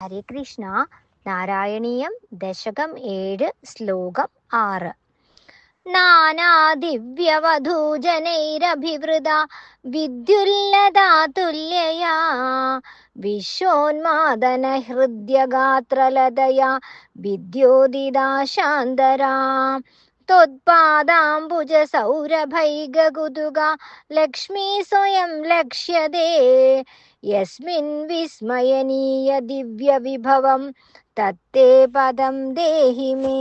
ഹരേ കൃഷ്ണ. നാരായണീയം ദശകം 7 ശ്ലോകം 6. നാനാദിവ്യവധൂജനൈരഭിവൃത വിദ്യുല്ലതാ തുല്യയാ വിശ്വോന്മാദന ഹൃദ്യഗാത്രലതയാ വിദ്യോദിതാ ശാന്തരാ ത്വത്പാദാംബുജ സൗരഭൈകകുതുക ലക്ഷ്മീ സ്വയം ലക്ഷ്യതേ യസ്മിൻ വിസ്മയനീയ ദിവ്യ വിഭവം തത്തേ പദം ദേഹി മേ.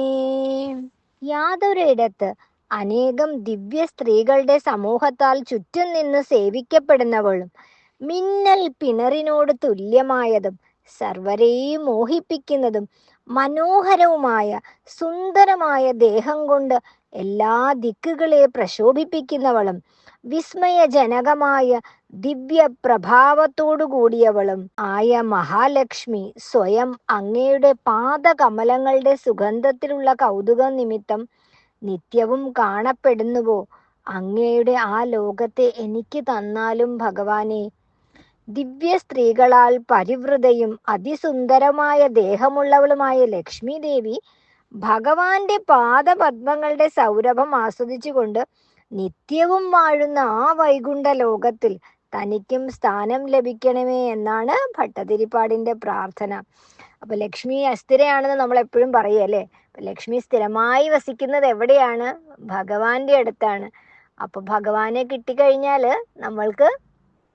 യാതൊരിടത്ത് അനേകം ദിവ്യ സ്ത്രീകളുടെ സമൂഹത്താൽ ചുറ്റും നിന്ന് സേവിക്കപ്പെടുന്നവളും മിന്നൽ പിണറിനോട് തുല്യമായതും സർവരെയും മോഹിപ്പിക്കുന്നതും മനോഹരവുമായ സുന്ദരമായ ദേഹം കൊണ്ട് എല്ലാ ദിക്കുകളെ പ്രശോഭിപ്പിക്കുന്നവളും വിസ്മയജനകമായ ദിവ്യ പ്രഭാവത്തോടു കൂടിയവളും ആയ മഹാലക്ഷ്മി സ്വയം അങ്ങയുടെ പാദകമലങ്ങളുടെ സുഗന്ധത്തിലുള്ള കൗതുകം നിമിത്തം നിത്യവും കാണപ്പെടുന്നുവോ? അങ്ങയുടെ ആ ലോകത്തെ എനിക്ക് തന്നാലും ഭഗവാനെ. ദിവ്യ സ്ത്രീകളാൽ പരിവൃതയും അതിസുന്ദരമായ ദേഹമുള്ളവളുമായ ലക്ഷ്മി ദേവി ഭഗവാന്റെ പാദപത്മങ്ങളുടെ സൗരഭം ആസ്വദിച്ചുകൊണ്ട് നിത്യവും വാഴുന്ന ആ വൈകുണ്ഠ ലോകത്തിൽ തനിക്കും സ്ഥാനം ലഭിക്കണമേ എന്നാണ് ഭട്ടതിരിപ്പാടിന്റെ പ്രാർത്ഥന. അപ്പൊ ലക്ഷ്മി അസ്ഥിരയാണെന്ന് നമ്മൾ എപ്പോഴും പറയല്ലേ. ലക്ഷ്മി സ്ഥിരമായി വസിക്കുന്നത് എവിടെയാണ്? ഭഗവാന്റെ അടുത്താണ്. അപ്പൊ ഭഗവാനെ കിട്ടിക്കഴിഞ്ഞാല് നമ്മൾക്ക്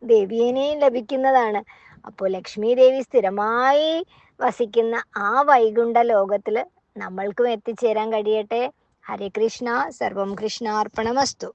ദേവിയേനെയും ലഭിക്കുന്നതാണ്. അപ്പോൾ ലക്ഷ്മി ദേവി സ്ഥിരമായി വസിക്കുന്ന ആ വൈകുണ്ഠ ലോകത്തില് നമ്മൾക്കും എത്തിച്ചേരാൻ കഴിയട്ടെ. ഹരേ കൃഷ്ണ. സർവം കൃഷ്ണാർപ്പണമസ്തു.